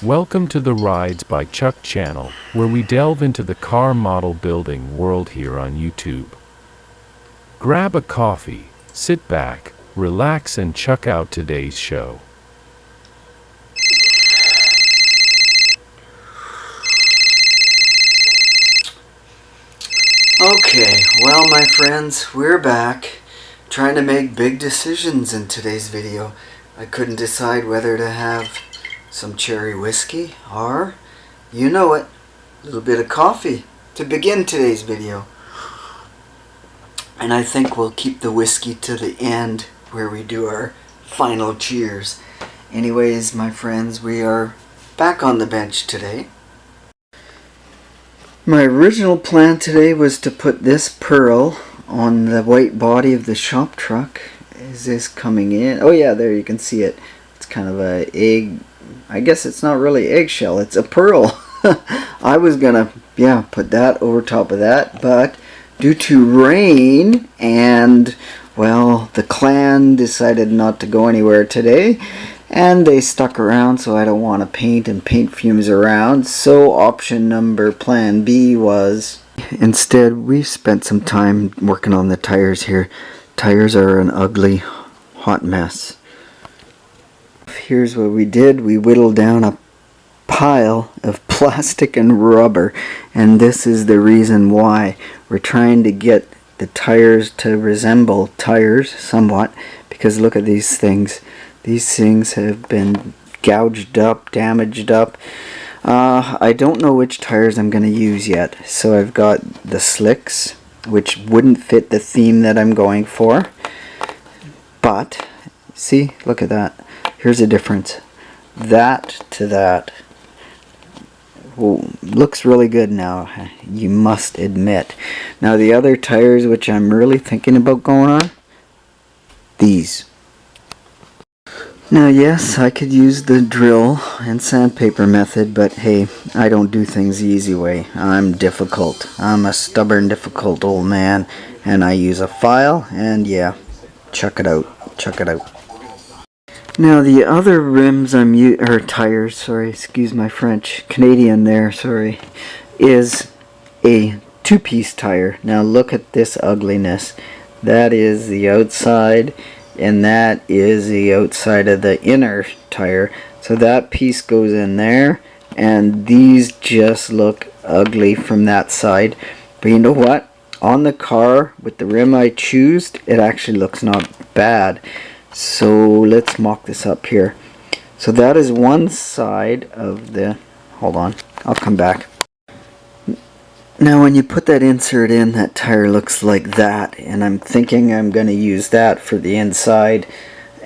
Welcome to the Rides by Chuck channel, where we delve into the car model building world here on YouTube. Grab a coffee, sit back, relax and check out today's show. Okay, well my friends, we're back trying to make big decisions in today's video. I couldn't decide whether to have some cherry whiskey or, you know it, a little bit of coffee to begin today's video. And I think we'll keep the whiskey to the end where we do our final cheers. Anyways, my friends, we are back on the bench today. My original plan today was to put this pearl on the white body of the shop truck. Is this coming in? Oh yeah, there you can see it. It's kind of a egg. I guess it's not really eggshell, it's a pearl. I was gonna, put that over top of that, but due to rain and, well, the clan decided not to go anywhere today. And they stuck around, so I don't want to paint and paint fumes around. So option number, plan B, was instead we spent some time working on the tires here. Tires are an ugly, hot mess. Here's what we did. We whittled down a pile of plastic and rubber. And this is the reason why. We're trying to get the tires to resemble tires somewhat. Because look at these things. These things have been gouged up, damaged up. I don't know which tires I'm going to use yet. So I've got the slicks, which wouldn't fit the theme that I'm going for. But, see, look at that. Here's a difference. That to that. Well, looks really good now, you must admit. Now the other tires which I'm really thinking about going on, these. Now yes, I could use the drill and sandpaper method, but hey, I don't do things the easy way. I'm difficult. I'm a stubborn, difficult old man, and I use a file, and yeah, chuck it out. Chuck it out. Now the other rims tires, sorry, excuse my French, Canadian there, sorry, is a two-piece tire. Now look at this ugliness. That is the outside. And that is the outside of the inner tire. So that piece goes in there, and these just look ugly from that side. But you know what? On the car with the rim I choose, it actually looks not bad. So let's mock this up here. So that is one side of the, hold on, I'll come back. Now when you put that insert in, that tire looks like that, and I'm thinking I'm going to use that for the inside,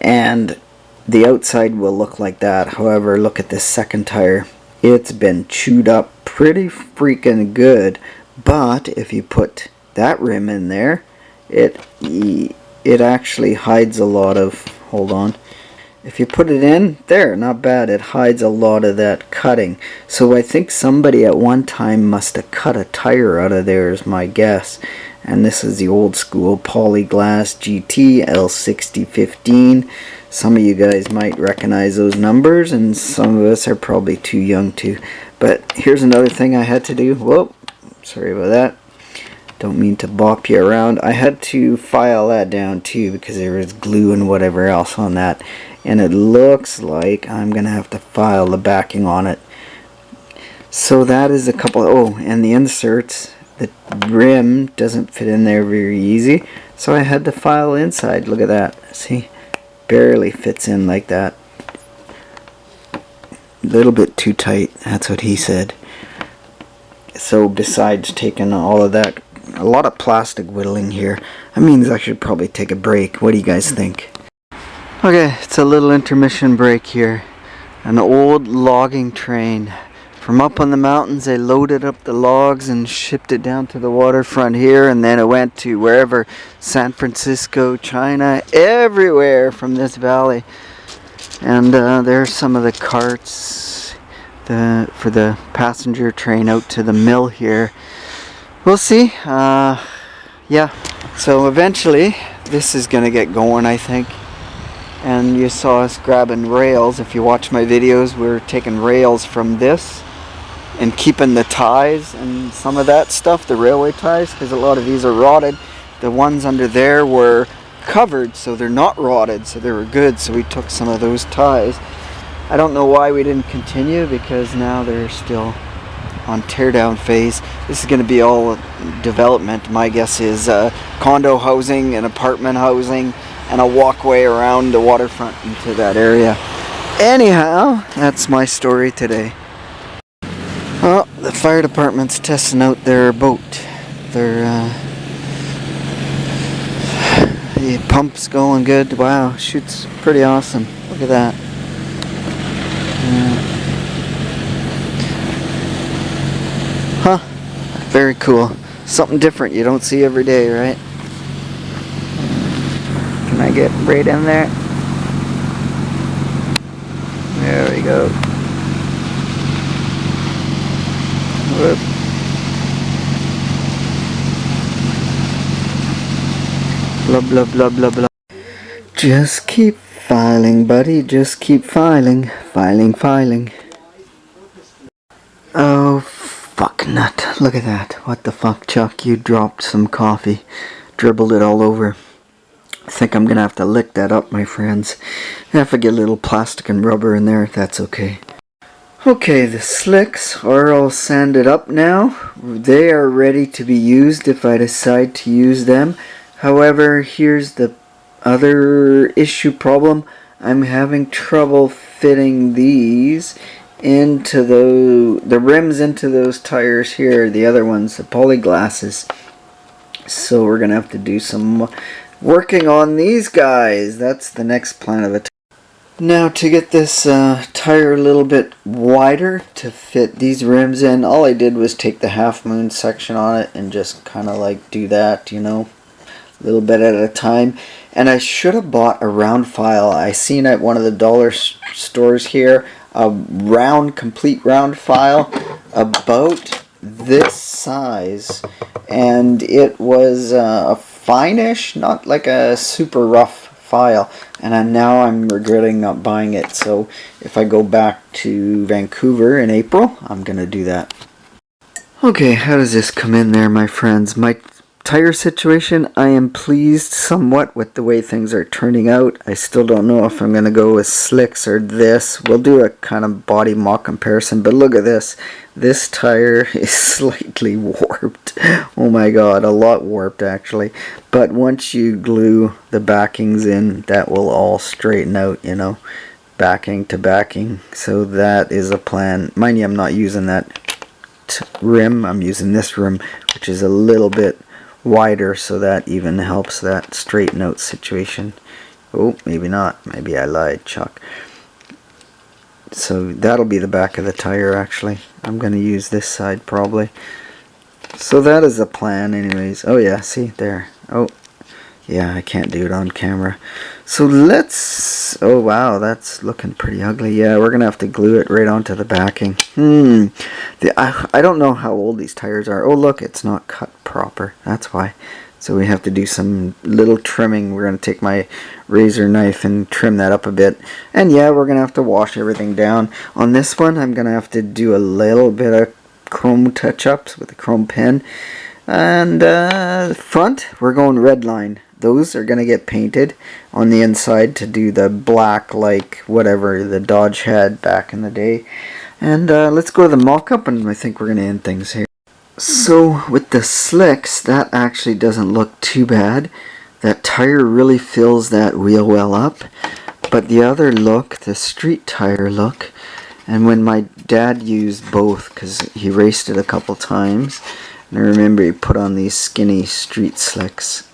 and the outside will look like that. However, look at this second tire. It's been chewed up pretty freaking good, but if you put that rim in there, it actually hides a lot of, hold on. If you put it in, there, not bad. It hides a lot of that cutting. So I think somebody at one time must have cut a tire out of there is my guess. And this is the old school Polyglass GT L6015. Some of you guys might recognize those numbers, and some of us are probably too young to. But here's another thing I had to do. Whoa, sorry about that. Don't mean to bop you around. I had to file that down too because there was glue and whatever else on that. And it looks like I'm going to have to file the backing on it. So that is a couple, oh, and the inserts, the rim doesn't fit in there very easy. So I had to file inside, look at that, see, barely fits in like that. A little bit too tight, that's what he said. So besides taking all of that, a lot of plastic whittling here, that means I should probably take a break. What do you guys think? Okay, it's a little intermission break here. An old logging train. From up on the mountains, they loaded up the logs and shipped it down to the waterfront here, and then it went to wherever, San Francisco, China, everywhere from this valley. And there's some of the carts for the passenger train out to the mill here. We'll see. Yeah, so eventually this is gonna get going, I think. and you saw us grabbing rails. If you watch my videos, we're taking rails from this and keeping the ties and some of that stuff, the railway ties, because a lot of these are rotted. The ones under there were covered, so they're not rotted, so they were good, so we took some of those ties. I don't know why we didn't continue, because now they're still on teardown phase. This is going to be all development. My guess is condo housing and apartment housing and a walkway around the waterfront into that area. Anyhow, that's my story today. Well, the fire department's testing out their boat. Their the pump's going good. Wow, shoots pretty awesome. Look at that. Huh, very cool. Something different you don't see every day, right? Can I get right in there? There we go. Whoop. Blah blah blah blah blah. Just keep filing, buddy. Just keep filing. Filing. Oh, fuck nut. Look at that. What the fuck, Chuck? You dropped some coffee. Dribbled it all over. I think I'm gonna have to lick that up, my friends. I have to get a little plastic and rubber in there. That's okay. Okay, the slicks are all sanded up now. They are ready to be used if I decide to use them. However, here's the other problem. I'm having trouble fitting these into the rims into those tires here, the other ones, the polyglasses. So we're gonna have to do some working on these guys. That's the next plan of attack. Now to get this tire a little bit wider to fit these rims in, all I did was take the half moon section on it and just kind of like do that, you know, a little bit at a time. And I should have bought a round file. I seen at one of the dollar stores here a complete round file about this size, and it was a finish, not like a super rough file, and now I'm regretting not buying it. So if I go back to Vancouver in April, I'm gonna do that. Okay, how does this come in there, my friends? My tire situation, I am pleased somewhat with the way things are turning out. I still don't know if I'm going to go with slicks or this. We'll do a kind of body mock comparison, but look at this. This tire is slightly warped. Oh my god, a lot warped actually. But once you glue the backings in, that will all straighten out, you know, backing to backing. So that is a plan. Mind you, I'm not using that rim. I'm using this rim, which is a little bit wider, so that even helps that straighten out situation. Oh, maybe not. Maybe I lied, Chuck. So that'll be the back of the tire actually. I'm going to use this side probably. So that is the plan anyways. Oh yeah, see there. Oh yeah, I can't do it on camera. So let's... oh wow, that's looking pretty ugly. Yeah, we're going to have to glue it right onto the backing. I don't know how old these tires are. Oh look, it's not cut proper. That's why. So we have to do some little trimming. We're going to take my razor knife and trim that up a bit. And yeah, we're going to have to wash everything down. On this one, I'm going to have to do a little bit of chrome touch-ups with a chrome pen. And front, we're going red line. Those are going to get painted on the inside to do the black, like whatever the Dodge had back in the day. And let's go to the mock-up, and I think we're going to end things here. So with the slicks, that actually doesn't look too bad. That tire really fills that wheel well up. But the other look, the street tire look, and when my dad used both, because he raced it a couple times, and I remember he put on these skinny street slicks,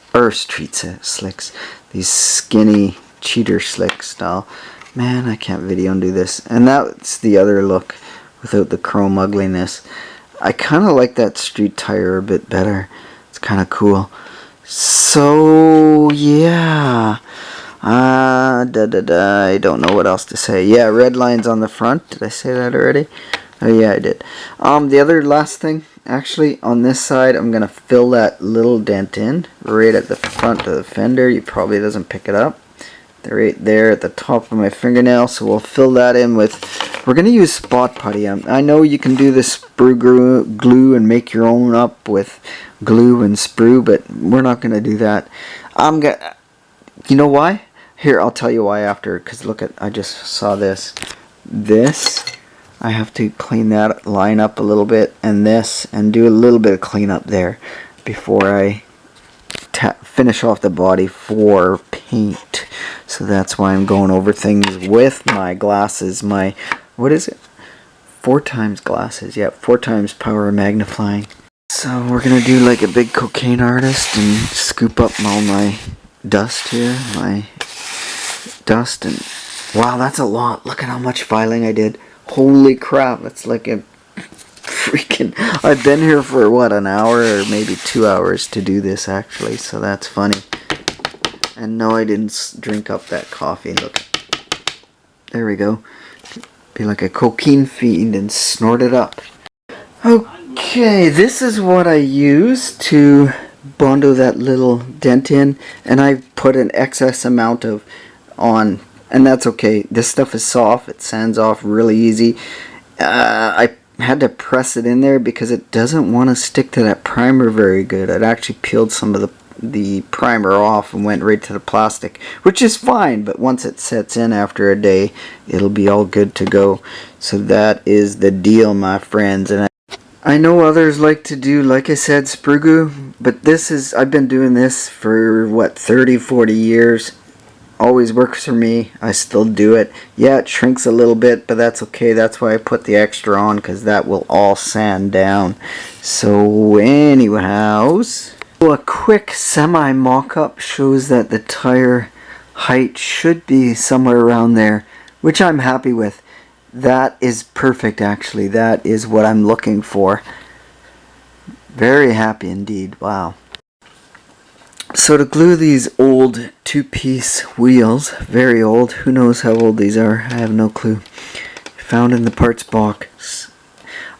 these skinny cheater slick style. Man, I can't video and do this. And that's the other look without the chrome ugliness. I kind of like that street tire a bit better. It's kind of cool. So yeah, I don't know what else to say. Yeah, red lines on the front. Did I say that already? Oh yeah, I did. The other last thing, actually, on this side, I'm gonna fill that little dent in right at the front of the fender. You probably doesn't pick it up. They're right there at the top of my fingernail, so we'll fill that in with, we're going to use spot putty. I know you can do this sprue glue and make your own up with glue and sprue, but we're not going to do that. You know why? Here, I'll tell you why after, because look at, I just saw this. This, I have to clean that line up a little bit, and this, and do a little bit of cleanup there before I finish off the body for paint. So that's why I'm going over things with my glasses, my, what is it? 4 times glasses, yeah, 4 times power magnifying. So we're gonna do like a big cocaine artist and scoop up all my dust here, and wow, that's a lot. Look at how much filing I did. Holy crap, that's like a freaking, I've been here for what, an hour or maybe 2 hours to do this actually, so that's funny. And no, I didn't drink up that coffee. Look, there we go. Be like a cocaine fiend and snort it up. Okay, this is what I use to bondo that little dent in, and I put an excess amount of on, and that's okay. This stuff is soft, it sands off really easy. I had to press it in there because it doesn't want to stick to that primer very good. It actually peeled some of the primer off and went right to the plastic, which is fine, but once it sets in after a day, it'll be all good to go. So that is the deal, my friends. And I know others like to do, like I said, sprue glue, but this is, I've been doing this for what, 30-40 years. Always works for me. I still do it. Yeah, it shrinks a little bit, but that's okay. That's why I put the extra on, because that will all sand down. So anyways, a quick semi mock-up shows that the tire height should be somewhere around there, which I'm happy with. That is perfect, actually. That is what I'm looking for. Very happy indeed. Wow. So to glue these old 2-piece wheels, very old, who knows how old these are, I have no clue, found in the parts box,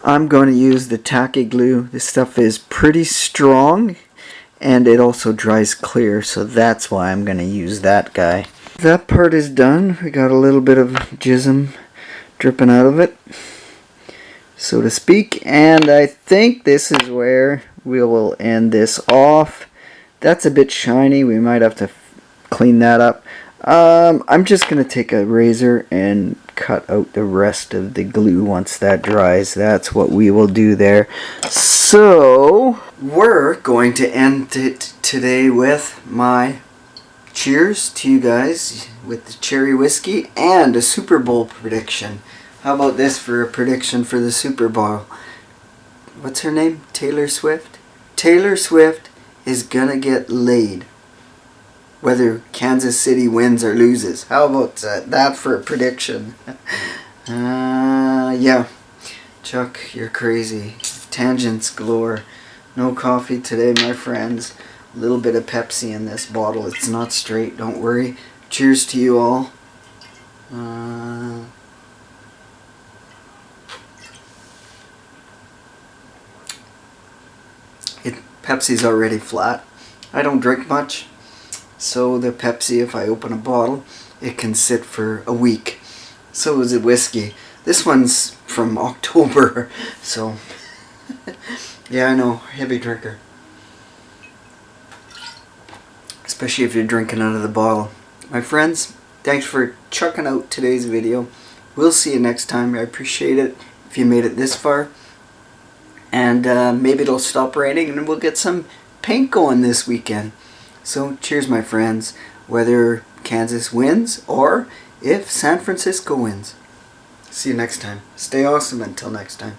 I'm going to use the tacky glue. This stuff is pretty strong, and it also dries clear, so that's why I'm going to use that guy. That part is done. We got a little bit of jism dripping out of it, so to speak, and I think this is where we will end this off. That's a bit shiny. We might have to clean that up. I'm just going to take a razor and cut out the rest of the glue once that dries. That's what we will do there. So, we're going to end it today with my cheers to you guys with the cherry whiskey and a Super Bowl prediction. How about this for a prediction for the Super Bowl? What's her name? Taylor Swift? Taylor Swift is gonna get laid whether Kansas City wins or loses. How about that for a prediction? Yeah, Chuck, you're crazy. Tangents galore. No coffee today, my friends. A little bit of Pepsi in this bottle. It's not straight, don't worry. Cheers to you all. Pepsi's already flat. I don't drink much, so the Pepsi, if I open a bottle, it can sit for a week. So is the whiskey. This one's from October, so yeah, I know, heavy drinker. Especially if you're drinking out of the bottle. My friends, thanks for checking out today's video. We'll see you next time. I appreciate it if you made it this far. And maybe it'll stop raining and we'll get some paint going this weekend. So cheers, my friends, whether Kansas wins or if San Francisco wins. See you next time. Stay awesome until next time.